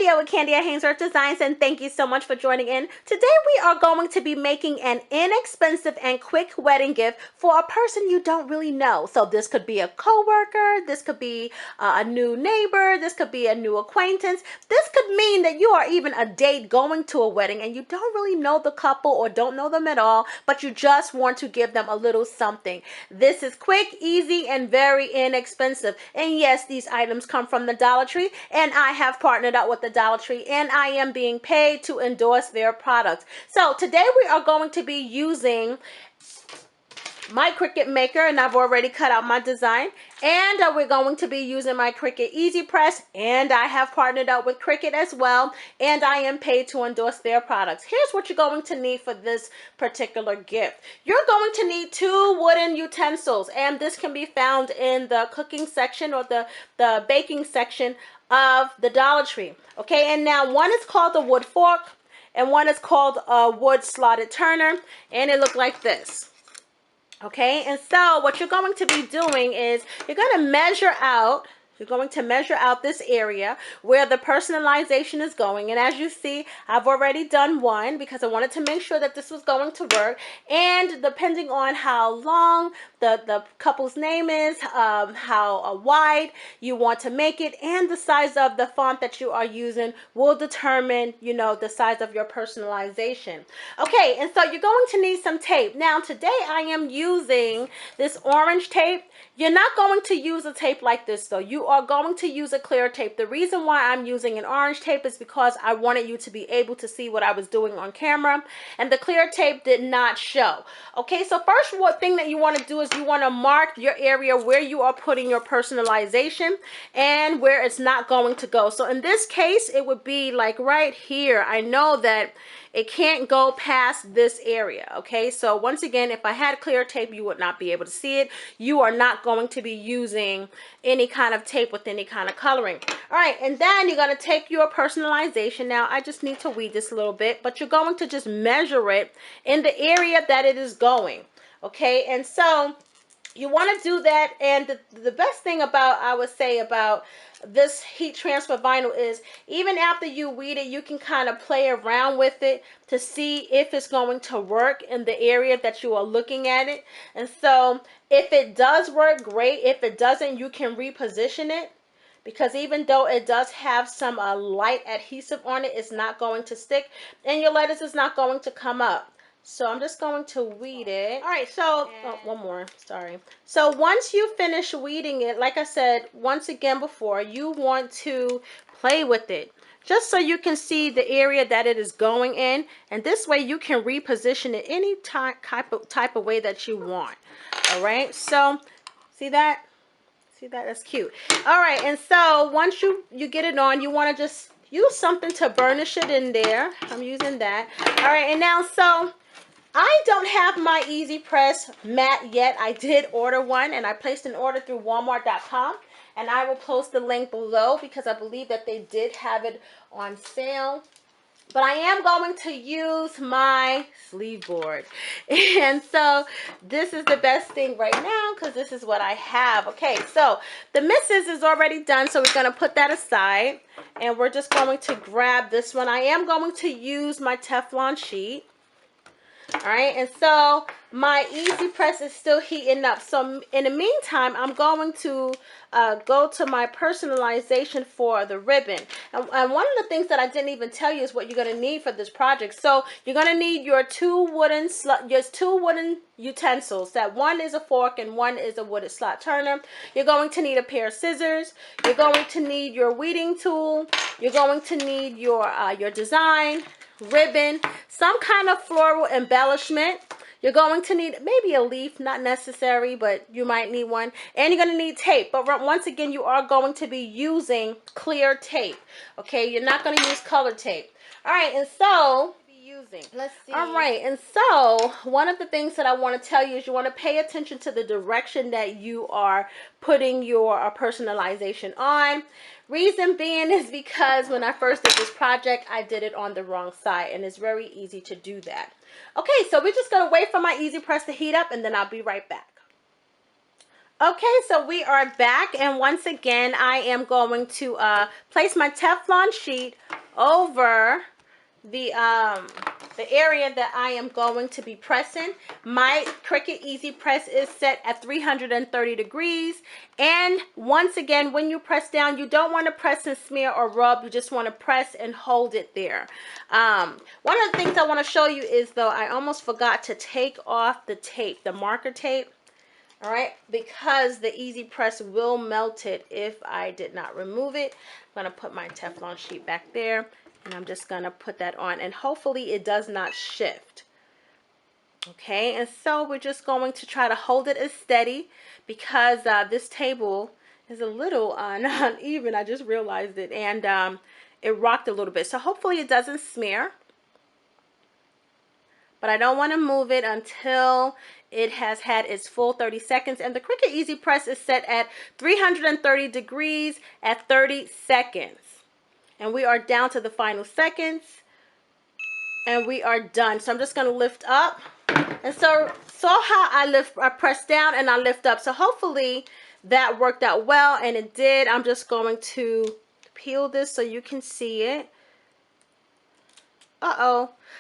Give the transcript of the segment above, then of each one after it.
Kandia with Kandia Haynesworth Designs, and thank you so much for joining in. Today we are going to be making an inexpensive and quick wedding gift for a person you don't really know. So this could be a coworker, this could be a new neighbor, this could be a new acquaintance. This could mean that you are even a date going to a wedding and you don't really know the couple or don't know them at all, but you just want to give them a little something. This is quick, easy, and very inexpensive. And yes, these items come from the Dollar Tree, and I have partnered up with the Dollar Tree, and I am being paid to endorse their products. So today we are going to be using my Cricut maker, and I've already cut out my design, and we're going to be using my Cricut Easypress, and I have partnered up with Cricut as well, and I am paid to endorse their products. Here's what you're going to need for this particular gift. You're going to need 2 wooden utensils, and this can be found in the cooking section or the baking section of the Dollar Tree. Okay, and now one is called the wood fork, and one is called a wood slotted turner, and it looked like this. Okay, and so what you're going to be doing is you're going to measure out this area where the personalization is going. And as you see, I've already done one because I wanted to make sure that this was going to work. And depending on how long the couple's name is, how wide you want to make it, and the size of the font that you are using will determine, you know, the size of your personalization. Okay, and so you're going to need some tape. Now today I am using this orange tape. You're not going to use a tape like this though. You are going to use a clear tape. The reason why I'm using an orange tape is because I wanted you to be able to see what I was doing on camera, and the clear tape did not show. Okay, so first thing that you want to do is you want to mark your area where you are putting your personalization and where it's not going to go. So in this case, it would be like right here. I know that it can't go past this area. Okay, so once again, if I had clear tape, you would not be able to see it. You are not going to be using any kind of tape with any kind of coloring. All right, and then you're going to take your personalization. Now I just need to weed this a little bit, but you're going to just measure it in the area that it is going. Okay, and so you want to do that. And the best thing about, I would say, about this heat transfer vinyl is even after you weed it, you can kind of play around with it to see if it's going to work in the area that you are looking at it. And so if it does work, great. If it doesn't, you can reposition it, because even though it does have some light adhesive on it, it's not going to stick, and your lettuce is not going to come up. So I'm just going to weed it. All right, so one more, sorry. So once you finish weeding it, like I said once again before, you want to play with it just so you can see the area that it is going in, and this way you can reposition it any type of way that you want. All right, so see that? See that? That's cute. All right, and so once you get it on, you want to just use something to burnish it in there. I'm using that. All right, and now so I don't have my Easypress mat yet. I did order one, and I placed an order through Walmart.com, and I will post the link below because I believe that they did have it on sale. But I am going to use my sleeve board, and so this is the best thing right now because this is what I have. Okay, so the missus is already done, so we're going to put that aside, and we're just going to grab this one. I am going to use my Teflon sheet. All right, and so my Easypress is still heating up. So in the meantime, I'm going to go to my personalization for the ribbon. And one of the things that I didn't even tell you is what you're going to need for this project. So you're going to need your two wooden utensils. That one is a fork and one is a wooden slot turner. You're going to need a pair of scissors. You're going to need your weeding tool. You're going to need your design ribbon, some kind of floral embellishment. You're going to need maybe a leaf, not necessary, but you might need one. And you're going to need tape. But once again, you are going to be using clear tape. Okay, you're not going to use color tape. All right, and so let's see. All right, and so one of the things that I want to tell you is you want to pay attention to the direction that you are putting your personalization on. Reason being is because when I first did this project, I did it on the wrong side, and it's very easy to do that. Okay, so we're just going to wait for my Easypress to heat up, and then I'll be right back. Okay, so we are back, and once again, I am going to place my Teflon sheet over the area that I am going to be pressing. My Cricut Easypress is set at 330 degrees. And once again, when you press down, you don't want to press and smear or rub. You just want to press and hold it there. One of the things I want to show you is, though, I almost forgot to take off the tape, the marker tape. All right, because the Easypress will melt it if I did not remove it. I'm going to put my Teflon sheet back there, and I'm just going to put that on, and hopefully it does not shift. Okay, and so we're just going to try to hold it as steady because this table is a little uneven. I just realized it, and it rocked a little bit. So hopefully it doesn't smear. But I don't want to move it until it has had its full 30 seconds. And the Cricut Easypress is set at 330 degrees at 30 seconds. And we are down to the final seconds. And we are done. So I'm just going to lift up. And so saw how I press down and I lift up. So hopefully that worked out well. And it did. I'm just going to peel this so you can see it.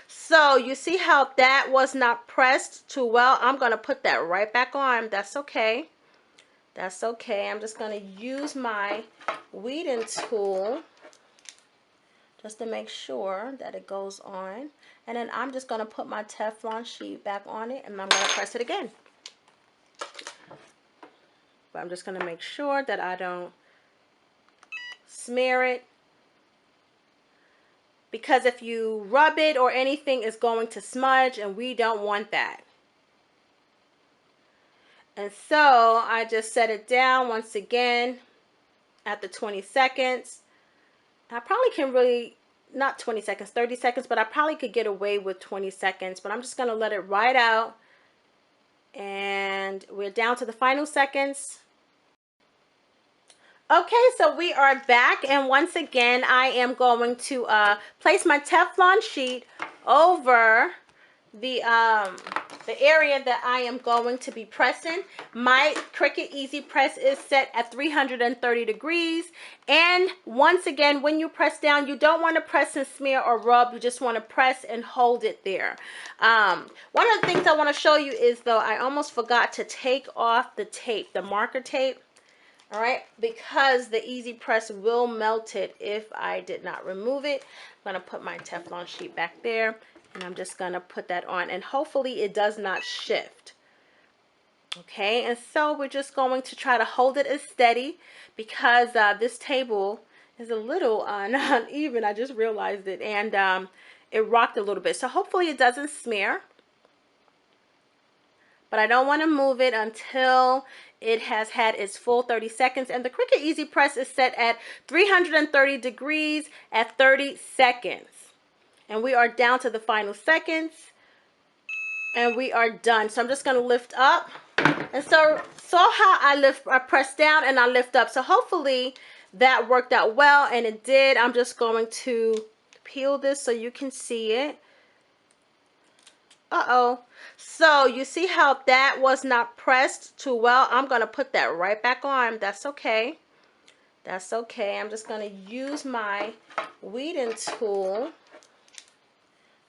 So you see how that was not pressed too well? I'm going to put that right back on. That's okay. That's okay. I'm just going to use my weeding tool just to make sure that it goes on. And then I'm just going to put my Teflon sheet back on it, and I'm going to press it again. But I'm just going to make sure that I don't smear it, because if you rub it or anything, it's going to smudge, and we don't want that. And so I just set it down once again at the 20 seconds. I probably can really, not 20 seconds, 30 seconds, but I probably could get away with 20 seconds. But I'm just going to let it ride out. And we're down to the final seconds. Okay, so we are back, and once again I am going to place my Teflon sheet over the area that I am going to be pressing. My Cricut Easypress is set at 330 degrees. And once again, when you press down, you don't want to press and smear or rub. You just want to press and hold it there. One of the things I want to show you is, though, I almost forgot to take off the tape, the marker tape. All right, because the Easypress will melt it if I did not remove it. I'm going to put my Teflon sheet back there, and I'm just going to put that on, and hopefully it does not shift. Okay, and so we're just going to try to hold it as steady because this table is a little uneven. I just realized it, and it rocked a little bit. So hopefully it doesn't smear. But I don't want to move it until it has had its full 30 seconds. And the Cricut Easypress is set at 330 degrees at 30 seconds. And we are down to the final seconds. And we are done. So I'm just going to lift up. And so saw how I press down and I lift up. So hopefully that worked out well. And it did. I'm just going to peel this so you can see it. So you see how that was not pressed too well? I'm going to put that right back on. That's okay. That's okay. I'm just going to use my weeding tool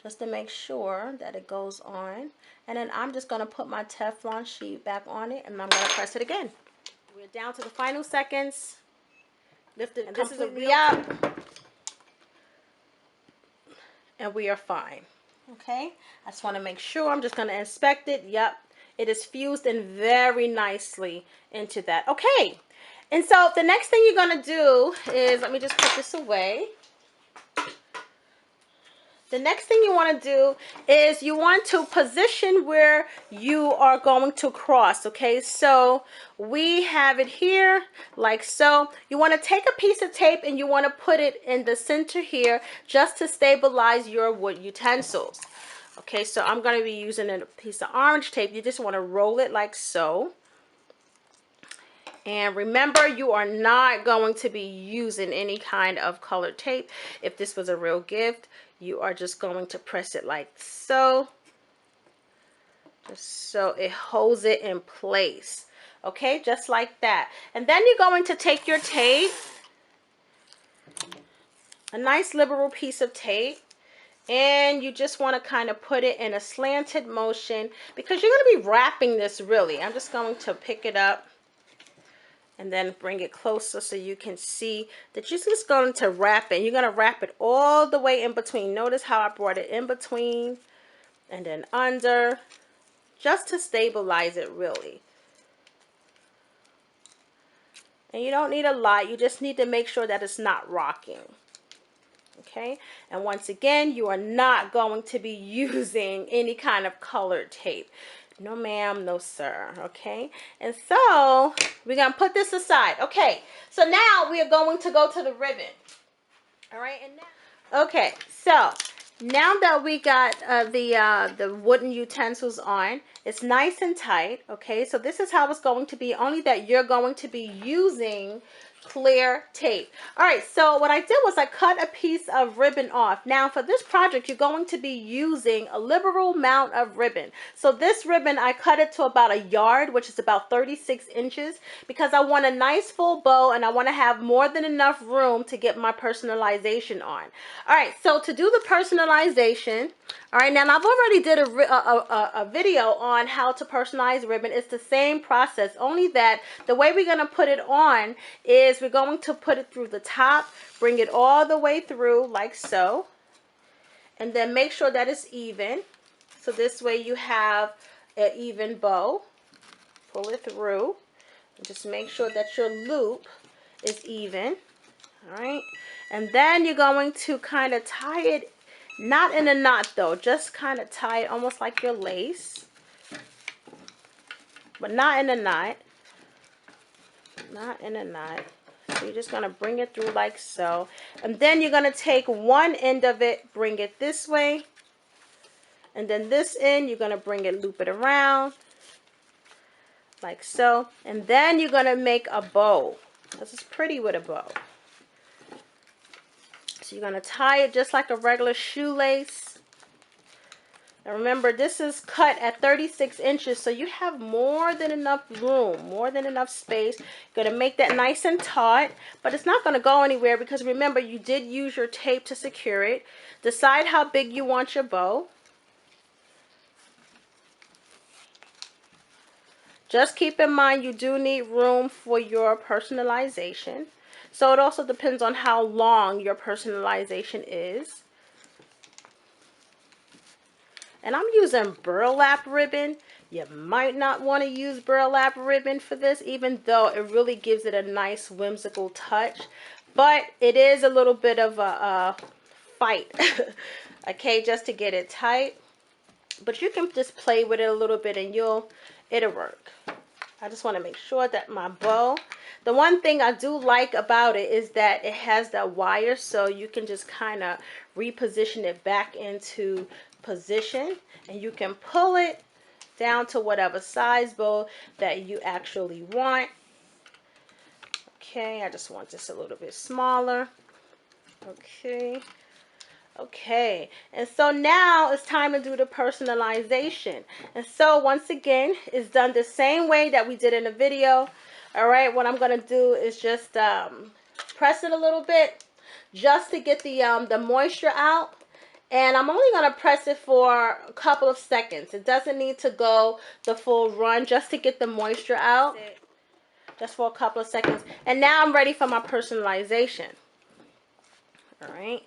just to make sure that it goes on. And then I'm just going to put my Teflon sheet back on it, and I'm going to press it again. We're down to the final seconds. Lift it completely up. And we are fine. Okay, I just want to make sure. I'm just going to inspect it. Yep, it is fused in very nicely into that. Okay, and so the next thing you're going to do is, let me just put this away. The next thing you want to do is you want to position where you are going to cross. Okay, so we have it here like so. You want to take a piece of tape and you want to put it in the center here just to stabilize your wood utensils. Okay, so I'm going to be using a piece of orange tape. You just want to roll it like so. And remember, you are not going to be using any kind of colored tape. If this was a real gift, you are just going to press it like so. Just so it holds it in place. Okay, just like that. And then you're going to take your tape a nice liberal piece of tape. And you just want to kind of put it in a slanted motion because you're going to be wrapping this really. I'm just going to pick it up and then bring it closer so you can see that you're just going to wrap it. You're going to wrap it all the way in between. Notice how I brought it in between and then under, just to stabilize it really. And you don't need a lot. You just need to make sure that it's not rocking. Okay, and once again, you are not going to be using any kind of colored tape. No ma'am, no sir. Okay, and so we're gonna put this aside. Okay, so now we are going to go to the ribbon. All right, and now, okay, so now that we got the wooden utensils on, it's nice and tight. Okay, so this is how it's going to be, only that you're going to be using clear tape. All right, so what I did was I cut a piece of ribbon off. Now for this project, you're going to be using a liberal amount of ribbon. So this ribbon, I cut it to about 1 yard, which is about 36 inches, because I want a nice full bow and I want to have more than enough room to get my personalization on. All right, so to do the personalization, all right, now I've already did a video on how to personalize ribbon. It's the same process, only that the way we're going to put it on is we're going to put it through the top, bring it all the way through like so, and then make sure that it's even. So this way you have an even bow. Pull it through. And just make sure that your loop is even. All right, and then you're going to kind of tie it, not in a knot though, just kind of tie it almost like your lace, but not in a knot. Not in a knot. So you're just going to bring it through like so. And then you're going to take one end of it, bring it this way. And then this end, you're going to bring it, loop it around. Like so. And then you're going to make a bow. This is pretty with a bow. So you're going to tie it just like a regular shoelace. Now remember, this is cut at 36 inches, so you have more than enough room, more than enough space. You're going to make that nice and taut, but it's not going to go anywhere because remember, you did use your tape to secure it. Decide how big you want your bow. Just keep in mind you do need room for your personalization. So it also depends on how long your personalization is. And I'm using burlap ribbon. You might not want to use burlap ribbon for this, even though it really gives it a nice whimsical touch. But it is a little bit of a fight, okay, just to get it tight. But you can just play with it a little bit and it'll work. I just want to make sure that my bow, the one thing I do like about it is that it has that wire, so you can just kind of reposition it back into position, and you can pull it down to whatever size bow that you actually want. Okay, I just want this a little bit smaller. Okay, and so now it's time to do the personalization. And so once again, it's done the same way that we did in the video. All right, what I'm going to do is just press it a little bit just to get the moisture out. And I'm only going to press it for a couple of seconds. It doesn't need to go the full run, just to get the moisture out. Just for a couple of seconds. And now I'm ready for my personalization. All right.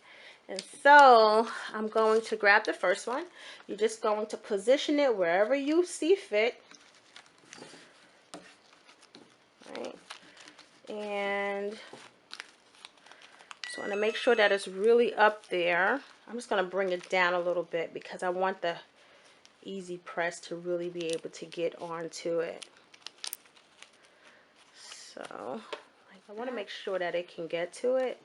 And so I'm going to grab the first one. You're just going to position it wherever you see fit. All right. And just want to make sure that it's really up there. I'm just going to bring it down a little bit because I want the Easypress to really be able to get onto it. So I want to make sure that it can get to it.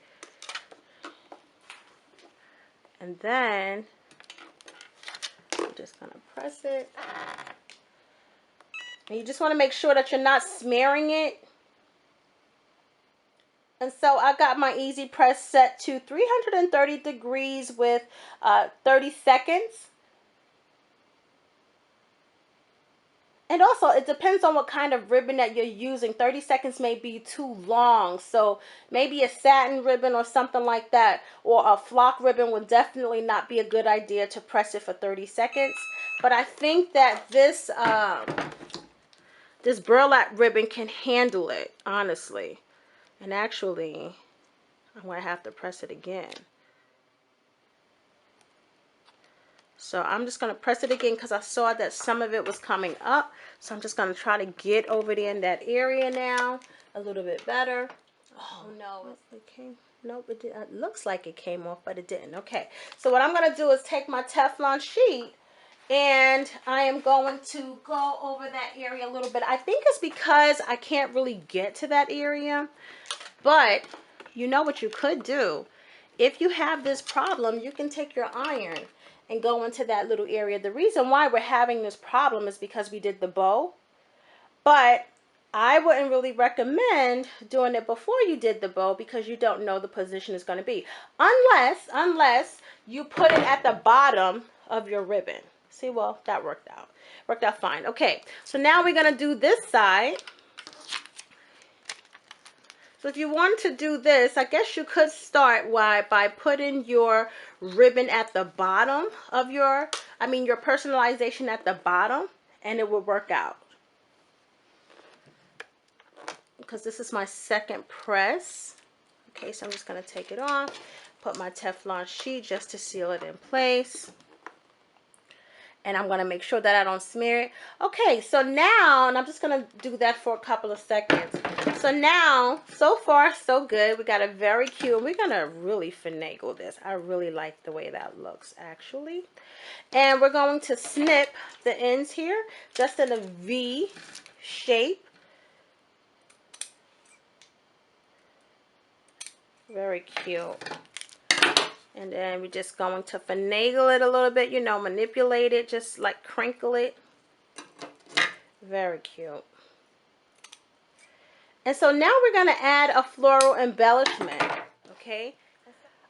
And then I'm just going to press it. And you just want to make sure that you're not smearing it. And so I got my Easypress set to 330 degrees with 30 seconds. And also, it depends on what kind of ribbon that you're using. 30 seconds may be too long. So maybe a satin ribbon or something like that, or a flock ribbon would definitely not be a good idea to press it for 30 seconds. But I think that this this burlap ribbon can handle it, honestly. And actually, I'm going to have to press it again. So I'm just going to press it again because I saw that some of it was coming up. So I'm just going to try to get over there in that area now a little bit better. Oh no, it came. Nope, it looks like it came off, but it didn't. Okay, so what I'm going to do is take my Teflon sheet and I am going to go over that area a little bit. I think it's because I can't really get to that area, but you know what you could do? If you have this problem, you can take your iron and go into that little area. The reason why we're having this problem is because we did the bow, but I wouldn't really recommend doing it before you did the bow because you don't know the position is going to be, unless you put it at the bottom of your ribbon. See, well, that worked out fine. Okay, so now we're going to do this side. So if you want to do this, I guess you could start by putting your ribbon at the bottom of your personalization at the bottom, and it will work out. Because this is my second press. Okay, so I'm just going to take it off, put my Teflon sheet just to seal it in place. And I'm going to make sure that I don't smear it. Okay, so now, and I'm just going to do that for a couple of seconds. So now, so far, so good. We got a very cute, and we're going to really finagle this. I really like the way that looks, actually. And we're going to snip the ends here, just in a V shape. Very cute. And then we're just going to finagle it a little bit, you know, manipulate it, just like crinkle it. Very cute. And so now we're going to add a floral embellishment, okay?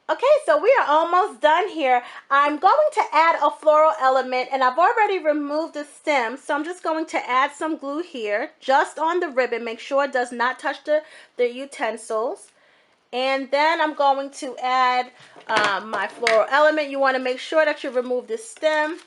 Okay, so we are almost done here. I'm going to add a floral element, and I've already removed the stem, so I'm just going to add some glue here, just on the ribbon. Make sure it does not touch the utensils. And then I'm going to add my floral element. You want to make sure that you remove the stem.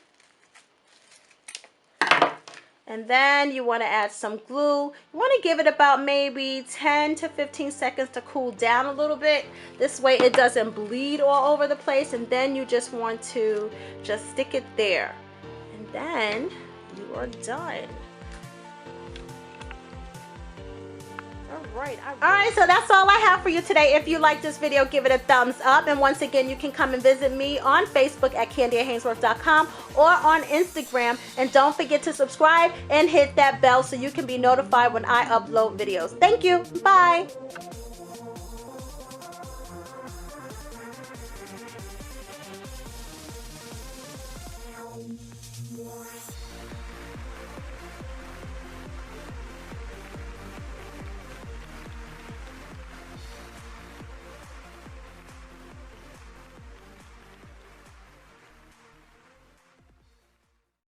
And then you want to add some glue. You want to give it about maybe 10 to 15 seconds to cool down a little bit. This way it doesn't bleed all over the place. And then you just want to just stick it there. And then you are done. Alright, so that's all I have for you today. If you like this video, give it a thumbs up. And once again, you can come and visit me on Facebook at CandiaHaynesworth.com or on Instagram. And don't forget to subscribe and hit that bell so you can be notified when I upload videos. Thank you. Bye.